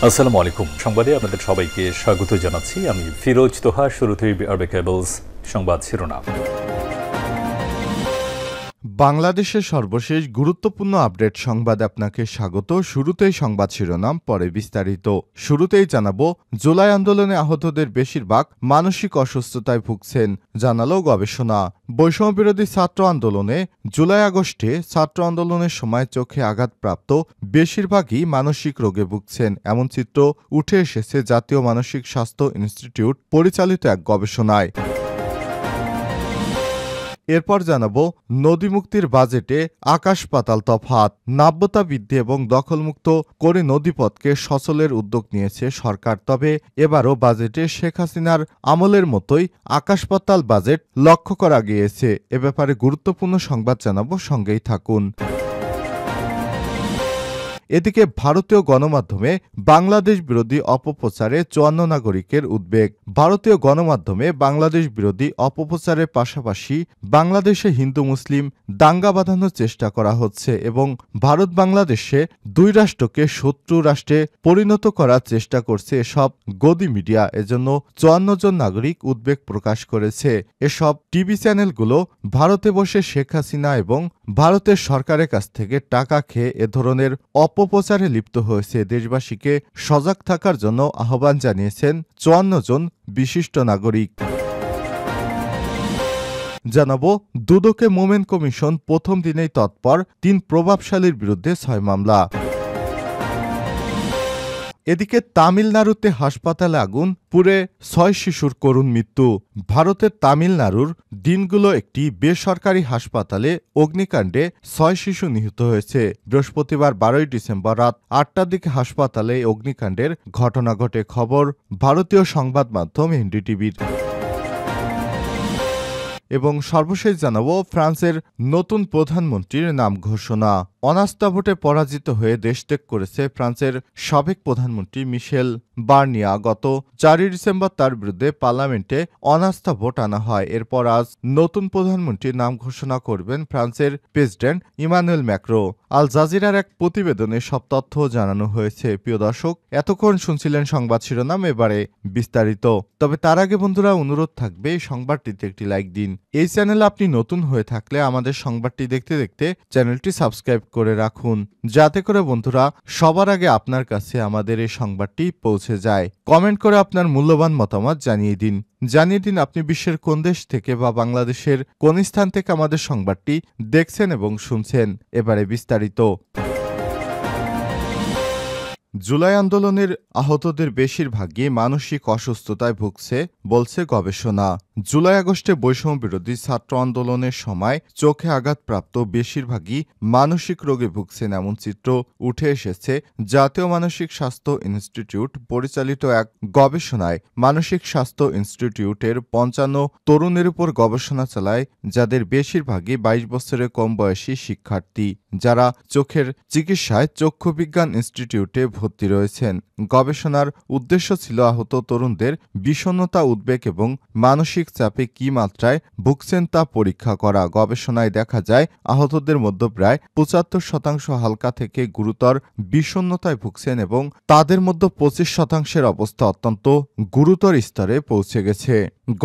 আসসালামু আলাইকুম। সংবাদে আপনাদের সবাইকে স্বাগত জানাচ্ছি। আমি ফিরোজ তোহা। শুরুতেই আরবে কেবলস সংবাদ শিরোনাম। বাংলাদেশের সর্বশেষ গুরুত্বপূর্ণ আপডেট সংবাদে আপনাকে স্বাগত। শুরুতেই সংবাদ শিরোনাম, পরে বিস্তারিত। শুরুতেই জানাবো, জুলাই আন্দোলনে আহতদের বেশিরভাগ মানসিক অসুস্থতায় ভুগছেন, জানালো গবেষণা। বৈষম্যবিরোধী ছাত্র আন্দোলনে জুলাই আগস্টে ছাত্র আন্দোলনের সময় চোখে আঘাতপ্রাপ্ত বেশিরভাগই মানসিক রোগে ভুগছেন, এমন চিত্র উঠে এসেছে জাতীয় মানসিক স্বাস্থ্য ইনস্টিটিউট পরিচালিত এক গবেষণায়। এরপর জানাবো, নদী মুক্তির বাজেটে আকাশ পাতাল তফাৎ। নাব্যতা বৃদ্ধি এবং দখলমুক্ত করে নদীপথকে সচলের উদ্যোগ নিয়েছে সরকার। তবে এবারও বাজেটে শেখ হাসিনার আমলের মতোই আকাশ পাতাল বাজেট লক্ষ্য করা গিয়েছে। এ ব্যাপারে গুরুত্বপূর্ণ সংবাদ জানাবো, সঙ্গেই থাকুন। এদিকে ভারতীয় গণমাধ্যমে বাংলাদেশ বিরোধী অপপ্রচারে ৫৪ নাগরিকের উদ্বেগ। ভারতীয় গণমাধ্যমে বাংলাদেশ বিরোধী অপপ্রচারের পাশাপাশি বাংলাদেশে হিন্দু মুসলিম দাঙ্গা বাঁধানোর চেষ্টা করা হচ্ছে এবং ভারত বাংলাদেশে দুই রাষ্ট্রকে শত্রু রাষ্ট্রে পরিণত করার চেষ্টা করছে এসব গদি মিডিয়া। এজন্য ৫৪ জন নাগরিক উদ্বেগ প্রকাশ করেছে। এসব টিভি চ্যানেলগুলো ভারতে বসে শেখ হাসিনা এবং ভারতের সরকারের কাছ থেকে টাকা খেয়ে এ ধরনের অপপ্রচারে লিপ্ত হয়েছে। দেশবাসীকে সজাগ থাকার জন্য আহ্বান জানিয়েছেন ৫৪ জন বিশিষ্ট নাগরিক। জানাবো, দুদকে মোমেন কমিশন প্রথম দিনেই তৎপর, ৩ প্রভাবশালীর বিরুদ্ধে ৬ মামলা। এদিকে তামিলনাড়ুতে হাসপাতালে আগুন, পুড়ে ৬ শিশুর করুণ মৃত্যু। ভারতের তামিলনাড়ুর দিনগুলো একটি বেসরকারি হাসপাতালে অগ্নিকাণ্ডে ৬ শিশু নিহত হয়েছে। বৃহস্পতিবার ১২ই ডিসেম্বর রাত ৮টার দিকে হাসপাতালে অগ্নিকাণ্ডের ঘটনা ঘটে। খবর ভারতীয় সংবাদ মাধ্যম এনডিটিভির। এবং সর্বশেষ জানাবো, ফ্রান্সের নতুন প্রধানমন্ত্রীর নাম ঘোষণা। অনাস্থা ভোটে পরাজিত হয়ে দেশত্যাগ করেছে ফ্রান্সের সাবেক প্রধানমন্ত্রী মিশেল বার্নিয়া। গত ৪ই ডিসেম্বর তার বিরুদ্ধে পার্লামেন্টে অনাস্থা ভোট আনা হয়। এরপর আজ নতুন প্রধানমন্ত্রীর নাম ঘোষণা করবেন ফ্রান্সের প্রেসিডেন্ট ইমানুয়েল ম্যাক্রো। আল জাজিরার এক প্রতিবেদনে সব তথ্য জানানো হয়েছে। প্রিয় দর্শক, এতক্ষণ শুনছিলেন সংবাদ শিরোনাম, এবারে বিস্তারিত। তবে তার আগে বন্ধুরা, অনুরোধ থাকবে এই সংবাদটিতে একটি লাইক দিন। এই চ্যানেলে আপনি নতুন হয়ে থাকলে আমাদের সংবাদটি দেখতে দেখতে চ্যানেলটি সাবস্ক্রাইব করে রাখুন, যাতে করে বন্ধুরা সবার আগে আপনার কাছে আমাদের এই সংবাদটি পৌঁছে যায়। কমেন্ট করে আপনার মূল্যবান মতামত জানিয়ে দিন আপনি বিশ্বের কোন দেশ থেকে বা বাংলাদেশের কোন স্থান থেকে আমাদের সংবাদটি দেখছেন এবং শুনছেন। এবারে বিস্তারিত। জুলাই আন্দোলনের আহতদের বেশিরভাগই মানসিক অসুস্থতায় ভুগছে বলছে গবেষণা। জুলাই আগস্টে বৈষম্য বিরোধী ছাত্র আন্দোলনের সময় চোখে আঘাতপ্রাপ্ত বেশিরভাগই মানসিক রোগে ভুগছেন, এমন চিত্র উঠে এসেছে জাতীয় মানসিক স্বাস্থ্য ইনস্টিটিউট পরিচালিত এক গবেষণায়। মানসিক স্বাস্থ্য ইনস্টিটিউটের ৫৫ তরুণের উপর গবেষণা চালায়, যাদের বেশিরভাগই ২২ বছরের কম বয়সী শিক্ষার্থী, যারা চোখের চিকিৎসায় চক্ষুবিজ্ঞান ইনস্টিটিউটে ভর্তি রয়েছেন। গবেষণার উদ্দেশ্য ছিল আহত তরুণদের বিষণ্ণতা, উদ্বেগ এবং মানসিক চাপে কি মাত্রায় ভুগছেন তা পরীক্ষা করা। গবেষণায় দেখা যায়, আহতদের মধ্যে প্রায় ৭৫% হালকা থেকে গুরুতর বিষণ্ণতায় ভুগছেন এবং তাদের মধ্যে ২৫%-এর অবস্থা অত্যন্ত গুরুতর স্তরে পৌঁছে গেছে।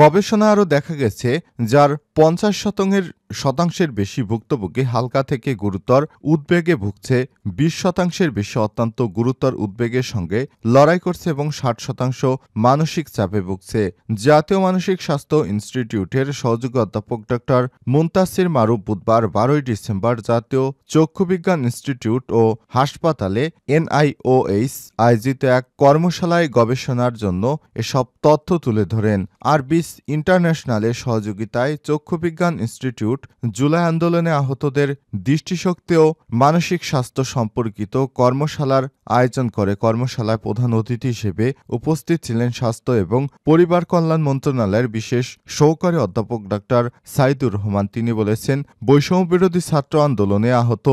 গবেষণা আরও দেখা গেছে, যার ৫০%-এর বেশি ভুক্তভোগী হালকা থেকে গুরুতর উদ্বেগে ভুগছে, ২০%-এর বেশি অত্যন্ত গুরুতর উদ্বেগের সঙ্গে লড়াই করছে এবং ৬০% মানসিক চাপে ভুগছে। জাতীয় মানসিক স্বাস্থ্য ইনস্টিটিউটের সহযোগী অধ্যাপক ড. মুনতাসির মারুফ বুধবার ১২ই ডিসেম্বর জাতীয় চক্ষুবিজ্ঞান ইনস্টিটিউট ও হাসপাতালে NIOH আয়োজিত এক কর্মশালায় গবেষণার জন্য এসব তথ্য তুলে ধরেন। আরবিস ইন্টারন্যাশনালের সহযোগিতায় চক্ষুবিজ্ঞান ইনস্টিটিউট জুলাই আন্দোলনে আহতদের দৃষ্টিশক্তি ও মানসিক স্বাস্থ্য সম্পর্কিত কর্মশালার আয়োজন করে। কর্মশালায় প্রধান অতিথি হিসেবে উপস্থিত ছিলেন স্বাস্থ্য এবং পরিবার কল্যাণ মন্ত্রণালয়ের বিশেষ সহকারী অধ্যাপক ড. সাইদুর রহমান। তিনি বলেছেন, বৈষম্যবিরোধী ছাত্র আন্দোলনে আহত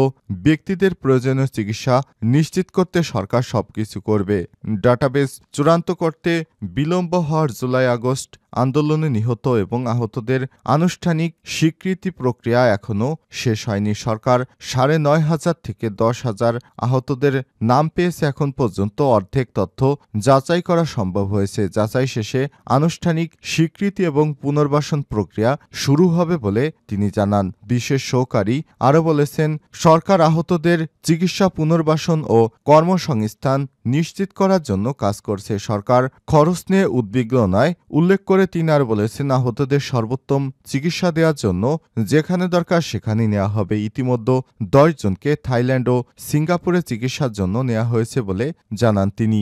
ব্যক্তিদের প্রয়োজনীয় চিকিৎসা নিশ্চিত করতে সরকার সবকিছু করবে। ডাটাবেস চূড়ান্ত করতে বিলম্ব হওয়ার জুলাই আগস্ট আন্দোলনে নিহত এবং আহতদের আনুষ্ঠানিক স্বীকৃতি প্রক্রিয়া এখনও শেষ হয়নি। সরকার ৯,৫০০ থেকে ১০,০০০ আহতদের নাম পেয়েছে। এখন পর্যন্ত অর্ধেক তথ্য যাচাই করা সম্ভব হয়েছে। যাচাই শেষে আনুষ্ঠানিক স্বীকৃতি এবং পুনর্বাসন প্রক্রিয়া শুরু হবে বলে তিনি জানান। বিশেষ সহকারী আরও বলেছেন, সরকার আহতদের চিকিৎসা, পুনর্বাসন ও কর্মসংস্থান নিশ্চিত করার জন্য কাজ করছে। সরকার খরচ নিয়ে উদ্বিগ্ন নয় উল্লেখ করে তিনি আর বলেছেন, আহতদের সর্বোত্তম চিকিৎসা দেওয়ার জন্য যেখানে দরকার সেখানে নেওয়া হবে। ইতিমধ্যে ১০ জনকে থাইল্যান্ড ও সিঙ্গাপুরে চিকিৎসার জন্য নেওয়া হয়েছে বলে জানান তিনি।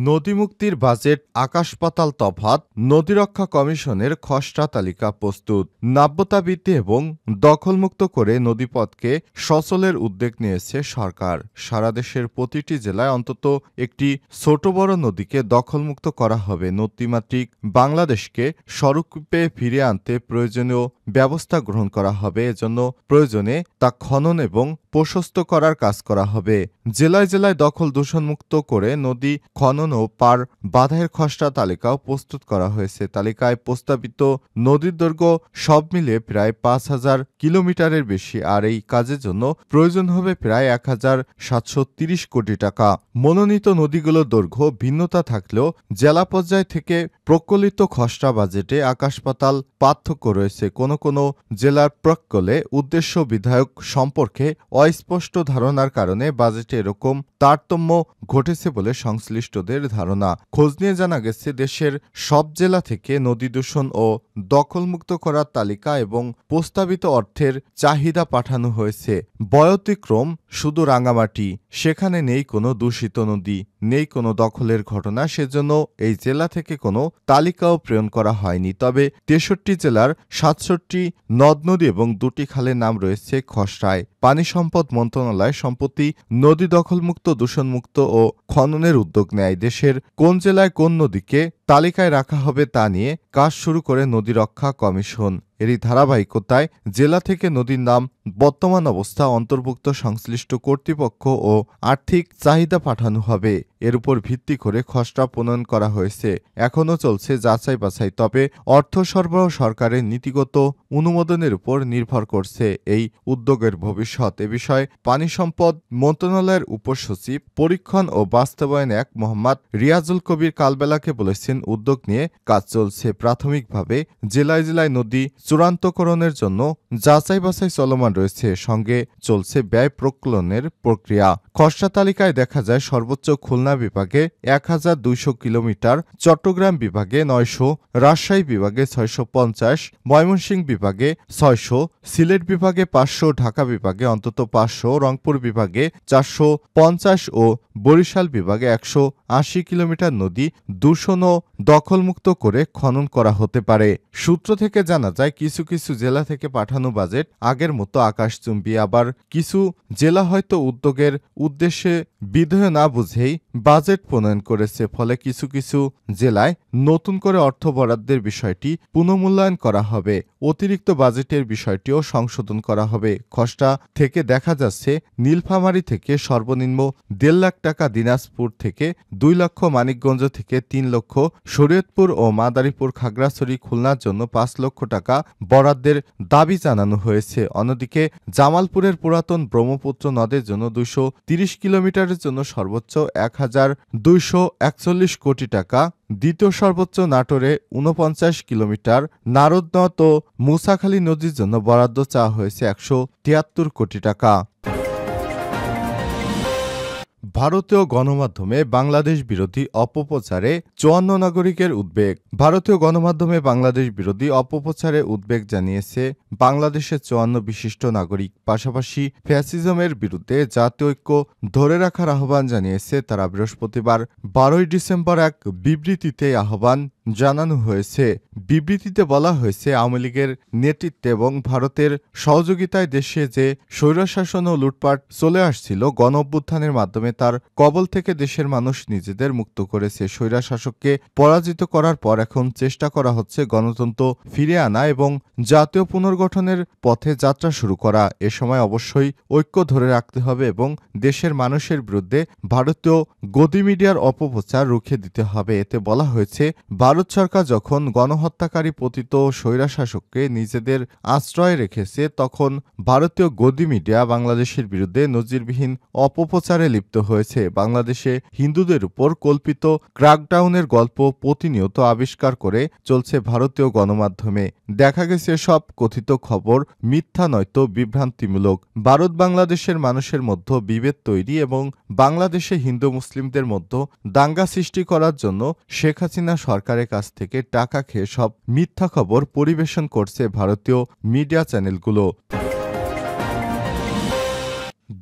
নদী মুক্তির বাজেট আকাশ পাতাল তফাৎ, নদী রক্ষা কমিশনের খসড়া তালিকা প্রস্তুত। নাব্যতা বৃদ্ধি এবং দখলমুক্ত করে নদীপথকে সচলের উদ্যোগ নিয়েছে সরকার। সারা দেশের প্রতিটি জেলায় অন্তত একটি ছোট বড় নদীকে দখলমুক্ত করা হবে। নদীমাতৃক বাংলাদেশকে স্বরূপে ফিরিয়ে আনতে প্রয়োজনীয় ব্যবস্থা গ্রহণ করা হবে। এজন্য প্রয়োজনে তা খনন এবং প্রশস্ত করার কাজ করা হবে। জেলায় জেলায় দখল দূষণমুক্ত করে নদী খনন ও পার বাঁধের খসড়া তালিকাও প্রস্তুত করা হয়েছে। তালিকায় প্রস্তাবিত নদীর দৈর্ঘ্য সব মিলিয়ে প্রায় ৫,০০০ কিলোমিটারের বেশি, আর এই কাজের জন্য প্রয়োজন হবে প্রায় ১,৭৩০ কোটি টাকা। মনোনীত নদীগুলোর দৈর্ঘ্য ভিন্নতা থাকলেও জেলা পর্যায় থেকে প্রকলিত খসড়া বাজেটে আকাশ পাতাল পার্থক্য রয়েছে। কোনো কোনো জেলার প্রকলে উদ্দেশ্য বিধায়ক সম্পর্কে অস্পষ্ট ধারণার কারণে বাজেটে এরকম তারতম্য ঘটেছে বলে সংশ্লিষ্টদের ধারণা। খোঁজ নিয়ে জানা গেছে, দেশের সব জেলা থেকে নদী দূষণ ও দখলমুক্ত করার তালিকা এবং প্রস্তাবিত অর্থের চাহিদা পাঠানো হয়েছে। ব্যতিক্রম শুধু রাঙামাটি, সেখানে নেই কোনো দূষিত নদী, নেই কোনো দখলের ঘটনা, সেজন্য এই জেলা থেকে কোনো তালিকাও প্রেরণ করা হয়নি। তবে ৬৩ জেলার ৬৭ নদ নদী এবং ২টি খালের নাম রয়েছে খসড়ায়। পানি সম্পদ মন্ত্রণালয় সম্প্রতি নদী দখলমুক্ত, দূষণমুক্ত ও খননের উদ্যোগ নেয়। দেশের কোন জেলায় কোন নদীকে তালিকায় রাখা হবে তা নিয়ে কাজ শুরু করে নদী রক্ষা কমিশন। এরই ধারাবাহিকতায় জেলা থেকে নদীর নাম, বর্তমান অবস্থা, অন্তর্ভুক্ত সংশ্লিষ্ট কর্তৃপক্ষ ও আর্থিক চাহিদা পাঠানো হবে। এর উপর ভিত্তি করে খসড়া প্রণয়ন করা হয়েছে। এখনও চলছে যাচাই বাছাই। তবে অর্থ সরবরাহ সরকারের নীতিগত অনুমোদনের উপর নির্ভর করছে এই উদ্যোগের ভবিষ্যৎ। এ বিষয়ে পানি সম্পদ মন্ত্রণালয়ের উপসচিব পরীক্ষণ ও বাস্তবায়ন এক মোহাম্মদ রিয়াজুল কবির কালবেলাকে বলেছেন, উদ্যোগ নিয়ে কাজ চলছে। প্রাথমিকভাবে জেলায় জেলায় নদী চূড়ান্তকরণের জন্য যাচাই বাছাই চলমান রয়েছে। সঙ্গে চলছে ব্যয় প্রকলনের প্রক্রিয়া। খসড়া তালিকায় দেখা যায়, সর্বোচ্চ খুলনা বিভাগে ১,২০০ কিলোমিটার, চট্টগ্রাম বিভাগে ৯০০, রাজশাহী বিভাগে ৬৫০, ময়মনসিংহ বিভাগে ৬০০, সিলেট বিভাগে ৫০০, ঢাকা বিভাগে অন্তত ৫০০, রংপুর বিভাগে ৪৫০ ও বরিশাল বিভাগে ১৮০ কিলোমিটার নদী দূষণ ও দখলমুক্ত করে খনন করা হতে পারে। সূত্র থেকে জানা যায়, কিছু কিছু জেলা থেকে পাঠানো বাজেট আগের মতো আকাশচুম্বী, আবার কিছু জেলা হয়তো উদ্যোগের উদ্দেশ্যে বিধেয় না বুঝেই বাজেট প্রণয়ন করেছে। ফলে কিছু কিছু জেলায় নতুন করে অর্থ বরাদ্দের বিষয়টি পুনর্মূল্যায়ন করা হবে। অতিরিক্ত বাজেটের বিষয়টিও সংশোধন করা হবে। খসড়া থেকে দেখা যাচ্ছে, নীলফামারী থেকে সর্বনিম্ন ১.৫ লাখ টাকা, দিনাজপুর থেকে ২ লক্ষ, মানিকগঞ্জ থেকে ৩ লক্ষ, শরীয়তপুর ও মাদারীপুর, খাগড়াছড়ি, খুলনার জন্য ৫ লক্ষ টাকা বরাদ্দের দাবি জানানো হয়েছে। অন্যদিকে জামালপুরের পুরাতন ব্রহ্মপুত্র নদের জন্য ২৩০ কিলোমিটারের জন্য সর্বোচ্চ ১,২৪১ কোটি টাকা, দ্বিতীয় সর্বোচ্চ নাটোরে ৪৯ কিলোমিটার, নারদনদ ও মুসাখালী নদীর জন্য বরাদ্দ চাওয়া হয়েছে ১৭৩ কোটি টাকা। ভারতীয় গণমাধ্যমে বাংলাদেশ বিরোধী অপপ্রচারে ৫৪ নাগরিকের উদ্বেগ। ভারতীয় গণমাধ্যমে বাংলাদেশ বিরোধী অপপ্রচারে উদ্বেগ জানিয়েছে বাংলাদেশের ৫৪ বিশিষ্ট নাগরিক। পাশাপাশি ফ্যাসিজমের বিরুদ্ধে জাতীয় ঐক্য ধরে রাখার আহ্বান জানিয়েছে তারা। বৃহস্পতিবার ১২ ডিসেম্বর এক বিবৃতিতে আহ্বান জানানো হয়েছে। বিবৃতিতে বলা হয়েছে, আওয়ামী লীগের নেতৃত্বে এবং ভারতের সহযোগিতায় দেশে যে স্বৈরশাসন ও লুটপাট চলে আসছিল, গণঅভ্যুত্থানের মাধ্যমে তার কবল থেকে দেশের মানুষ নিজেদের মুক্ত করেছে। স্বৈরশাসককে পরাজিত করার পর এখন চেষ্টা করা হচ্ছে গণতন্ত্র ফিরিয়ে আনা এবং জাতীয় পুনর্গঠনের পথে যাত্রা শুরু করা। এ সময় অবশ্যই ঐক্য ধরে রাখতে হবে এবং দেশের মানুষের বিরুদ্ধে ভারতীয় গদি মিডিয়ার অপপ্রচার রুখে দিতে হবে। এতে বলা হয়েছে, ভারত সরকার যখন গণহত্যাকারী পতিত স্বৈরশাসককে নিজেদের আশ্রয়ে রেখেছে, তখন ভারতীয় গদি মিডিয়া বাংলাদেশের বিরুদ্ধে নজিরবিহীন অপপ্রচারে লিপ্ত হয়েছে। বাংলাদেশে হিন্দুদের উপর কল্পিত ক্র্যাকডাউনের গল্প প্রতিনিয়ত আবিষ্কার করে চলছে ভারতীয় গণমাধ্যমে। দেখা গেছে সব কথিত খবর মিথ্যা নয়তো বিভ্রান্তিমূলক। ভারত বাংলাদেশের মানুষের মধ্যে বিভেদ তৈরি এবং বাংলাদেশে হিন্দু মুসলিমদের মধ্যে দাঙ্গা সৃষ্টি করার জন্য শেখ হাসিনা সরকারের কাছ থেকে টাকা খেয়ে সব মিথ্যা খবর পরিবেশন করছে ভারতীয় মিডিয়া চ্যানেলগুলো।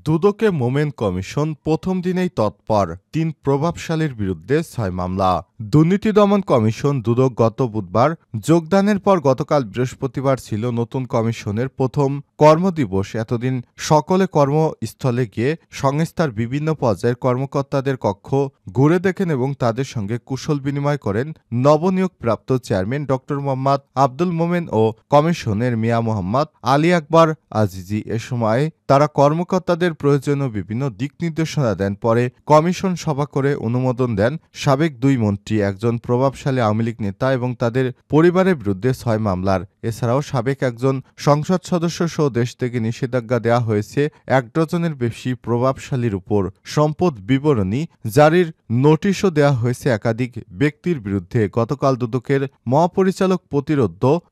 দুদকে মোমেন কমিশন প্রথম দিনেই তৎপর, ৩ প্রভাবশালীর বিরুদ্ধে ৬ মামলা। দুর্নীতি দমন কমিশন দুদক গত বুধবার যোগদানের পর গতকাল বৃহস্পতিবার ছিল নতুন কমিশনের প্রথম কর্মদিবস। এতদিন সকলে কর্মস্থলে গিয়ে সংস্থার বিভিন্ন পর্যায়ের কর্মকর্তাদের কক্ষ ঘুরে দেখেন এবং তাদের সঙ্গে কুশল বিনিময় করেন নবনিয়োগ প্রাপ্ত চেয়ারম্যান ড মোহাম্মদ আব্দুল মোমেন ও কমিশনের মিয়া মোহাম্মদ আলী আকবর আজিজি। এ সময় তারা কর্মকর্তাদের প্রয়োজনীয় বিভিন্ন দিক নির্দেশনা দেন। পরে কমিশন সভা করে অনুমোদন দেন সাবেক ২ মন্ত্রী, একজন প্রভাবশালী আওয়ামী লীগ নেতা এবং তাদের পরিবারের বিরুদ্ধে ৬ মামলার। এছাড়াও সাবেক একজন সংসদ সদস্য সহ দেশ থেকে নিষেধাজ্ঞা দেওয়া হয়েছে ১ ডজনের বেশি প্রভাবশালীর উপর। সম্পদ বিবরণী জারির নোটিশও দেওয়া হয়েছে একাধিক ব্যক্তির বিরুদ্ধে। গতকাল দুদকের মহাপরিচালক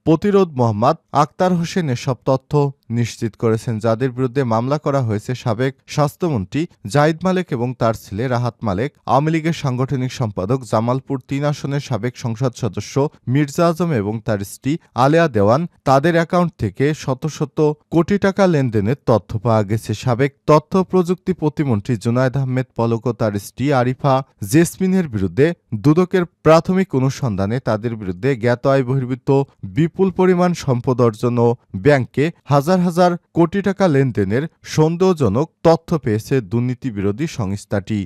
প্রতিরোধ মোহাম্মদ আক্তার হোসেন এসব তথ্য নিশ্চিত করেছেন। যাদের বিরুদ্ধে মামলা করা হয়েছে সাবেক স্বাস্থ্যমন্ত্রী জাহিদ মালেক এবং তার ছেলে রাহাত মালেক, আওয়ামী লীগের সাংগঠনিক সম্পাদক জামালপুর ৩ আসনের সাবেক সংসদ সদস্য মির্জা আজম এবং তার স্ত্রী আলেয়া দেওয়ান। তাদের অ্যাকাউন্ট থেকে শত শত কোটি টাকা লেনদেনের তথ্য পাওয়া গেছে। সাবেক তথ্য প্রযুক্তি প্রতিমন্ত্রী জুনায়েদ আহমেদ পলক ও তার স্ত্রী আরিফা জেসমিনের বিরুদ্ধে দুদকের প্রাথমিক অনুসন্ধানে তাদের বিরুদ্ধে জ্ঞাত আয় বহির্ভূত বিপুল পরিমাণ সম্পদ অর্জন ও ব্যাংকে হাজার হাজার কোটি টাকা লেনদেনের সন্দেহজনক তথ্য পেয়েছে দুর্নীতি বিরোধী সংস্থাটি।